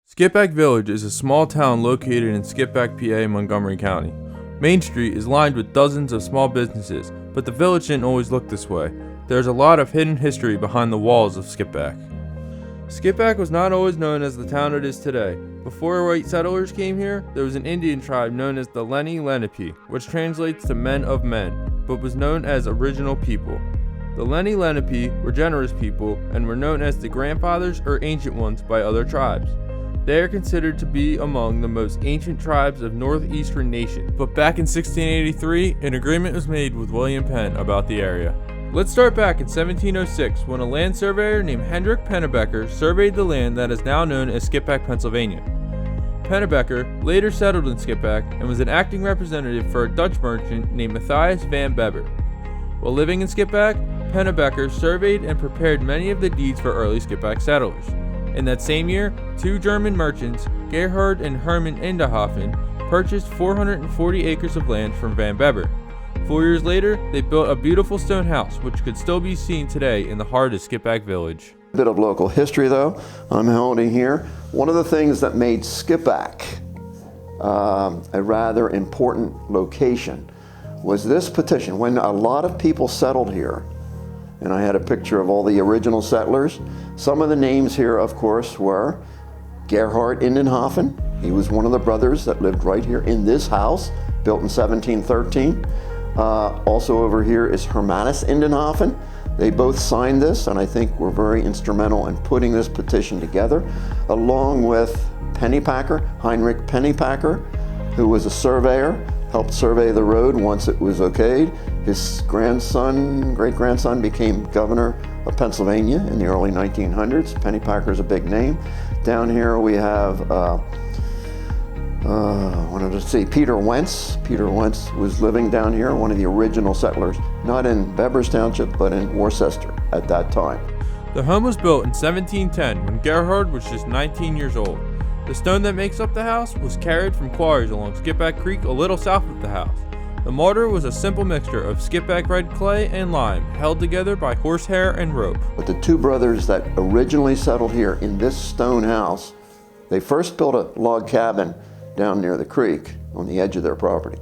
Skippack Village is a small town located in Skippack Pa, Montgomery County. Main Street is lined with dozens of small businesses, but the village didn't always look this way. There's a lot of hidden history behind the walls of Skippack. Skippack was not always known as the town it is today. Before white settlers came here, there was an Indian tribe known as the Lenni Lenape, which translates to men of men, but was known as original people. The Lenni Lenape were generous people and were known as the grandfathers or ancient ones by other tribes. They are considered to be among the most ancient tribes of northeastern nations. But back in 1683, an agreement was made with William Penn about the area. Let's start back in 1706 when a land surveyor named Hendrik Pennebecker surveyed the land that is now known as Skippack, Pennsylvania. Pennebecker later settled in Skippack and was an acting representative for a Dutch merchant named Matthias van Beber. While living in Skippack, Pennebecker surveyed and prepared many of the deeds for early Skippack settlers. In that same year, two German merchants, Gerhard and Hermann Inderhofen, purchased 440 acres of land from Van Beber. 4 years later, they built a beautiful stone house, which could still be seen today in the heart of Skippack Village. A bit of local history, though, I'm holding here. One of the things that made Skippack a rather important location was this petition. When a lot of people settled here, and I had a picture of all the original settlers. Some of the names here, of course, were Gerhard Indenhofen. He was one of the brothers that lived right here in this house, built in 1713. Also over here is Hermanus Indenhofen. They both signed this, and I think were very instrumental in putting this petition together, along with Pennypacker, Heinrich Pennypacker, who was a surveyor, helped survey the road once it was okayed. His grandson, great-grandson, became governor of Pennsylvania in the early 1900s. Pennypacker is a big name. Down here we have, Peter Wentz. Peter Wentz was living down here, one of the original settlers, not in Bebbers Township, but in Worcester at that time. The home was built in 1710 when Gerhard was just 19 years old. The stone that makes up the house was carried from quarries along Skippack Creek a little south of the house. The mortar was a simple mixture of Skippack red clay and lime, held together by horsehair and rope. But the two brothers that originally settled here in this stone house, they first built a log cabin down near the creek on the edge of their property.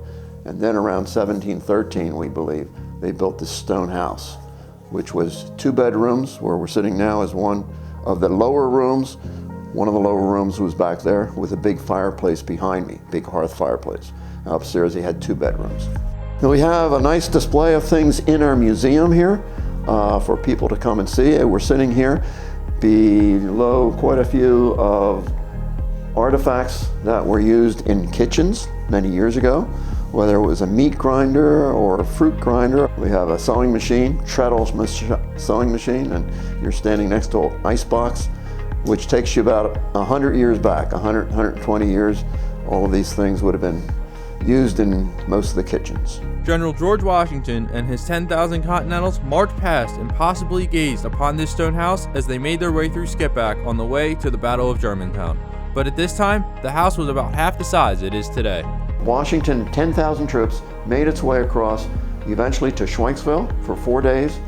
And then around 1713, we believe, they built this stone house, which was 2 bedrooms, where we're sitting now is one of the lower rooms. One of the lower rooms was back there with a big fireplace behind me, big hearth fireplace. Upstairs he had 2 bedrooms. Now we have a nice display of things in our museum here for people to come and see. We're sitting here below quite a few of artifacts that were used in kitchens many years ago, whether it was a meat grinder or a fruit grinder. We have a sewing machine, treadle sewing machine, and you're standing next to an ice box, which takes you about 100 years back, 120 years. All of these things would have been used in most of the kitchens. General George Washington and his 10,000 Continentals marched past and possibly gazed upon this stone house as they made their way through Skippack on the way to the Battle of Germantown. But at this time, the house was about half the size it is today. Washington, 10,000 troops, made its way across, eventually to Schwenksville for 4 days.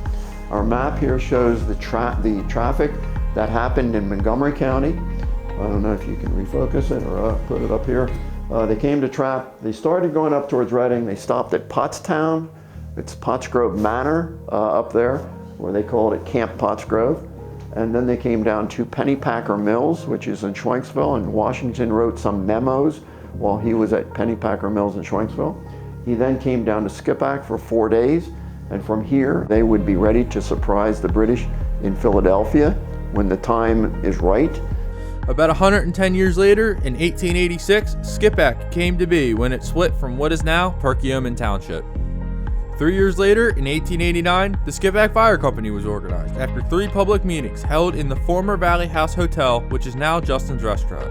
Our map here shows the traffic that happened in Montgomery County. I don't know if you can refocus it or put it up here. They came to they started going up towards Reading. They stopped at Pottstown. It's Pottsgrove Manor up there, where they called it Camp Pottsgrove. And then they came down to Pennypacker Mills, which is in Schwenksville, and Washington wrote some memos while he was at Pennypacker Mills in Schwenksville. He then came down to Skippack for 4 days, and from here they would be ready to surprise the British in Philadelphia when the time is right. About 110 years later, in 1886, Skippack came to be when it split from what is now Perkiomen Township. 3 years later, in 1889, the Skippack Fire Company was organized after 3 public meetings held in the former Valley House Hotel, which is now Justin's Restaurant.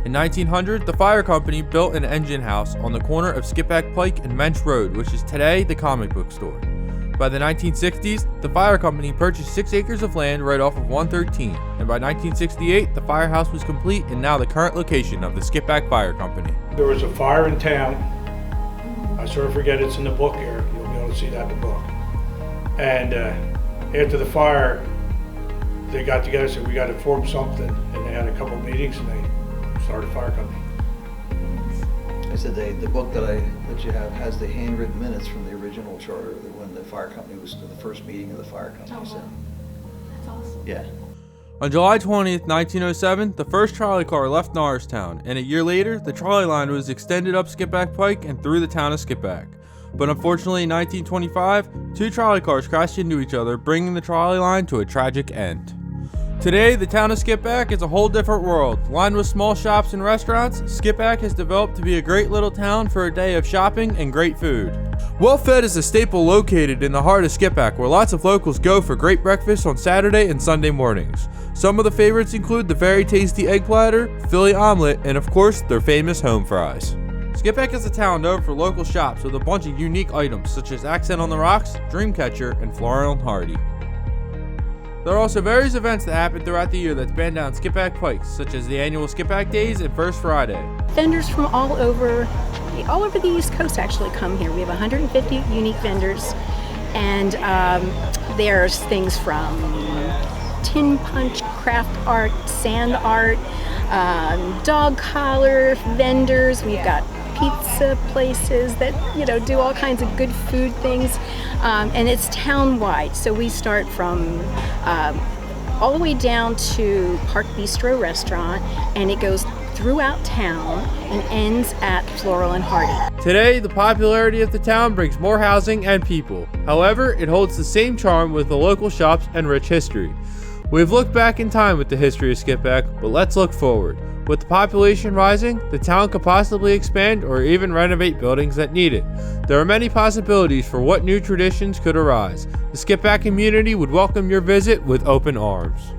In 1900, the fire company built an engine house on the corner of Skippack Pike and Mensch Road, which is today the comic book store. By the 1960s, the fire company purchased 6 acres of land right off of 113, and by 1968, the firehouse was complete and now the current location of the Skippack Fire Company. There was a fire in town. I sort of forget it's in the book here. You'll be able to see that in the book. And after the fire, they got together and said, we got to form something. And they had a couple meetings and they started a fire company. I said the book that you have has the handwritten minutes from the original charter when the fire company was the first meeting of the fire company. Oh, So, wow. That's awesome. yeah. On July 20th, 1907, the first trolley car left Norristown, and a year later, the trolley line was extended up Skippack Pike and through the town of Skippack. But unfortunately, in 1925, two trolley cars crashed into each other, bringing the trolley line to a tragic end. Today, the town of Skippack is a whole different world. Lined with small shops and restaurants, Skippack has developed to be a great little town for a day of shopping and great food. Well-Fed is a staple located in the heart of Skippack, where lots of locals go for great breakfast on Saturday and Sunday mornings. Some of the favorites include the very tasty egg platter, Philly omelet, and of course, their famous home fries. Skippack is a town known for local shops with a bunch of unique items such as Accent on the Rocks, Dreamcatcher, and Floral and Hardy. There are also various events that happen throughout the year that span down Skippack Pike, such as the annual Skippack Days and First Friday. Vendors from all over the East Coast actually come here. We have 150 unique vendors, and there's things from tin punch, craft art, sand art, dog collar vendors. We've got pizza places that do all kinds of good food things, and it's town-wide. So we start from all the way down to Park Bistro Restaurant, and it goes throughout town and ends at Floral and Hardy. Today, the popularity of the town brings more housing and people. However, it holds the same charm with the local shops and rich history. We've looked back in time with the history of Skippack, but let's look forward. With the population rising, the town could possibly expand or even renovate buildings that need it. There are many possibilities for what new traditions could arise. The Skippack community would welcome your visit with open arms.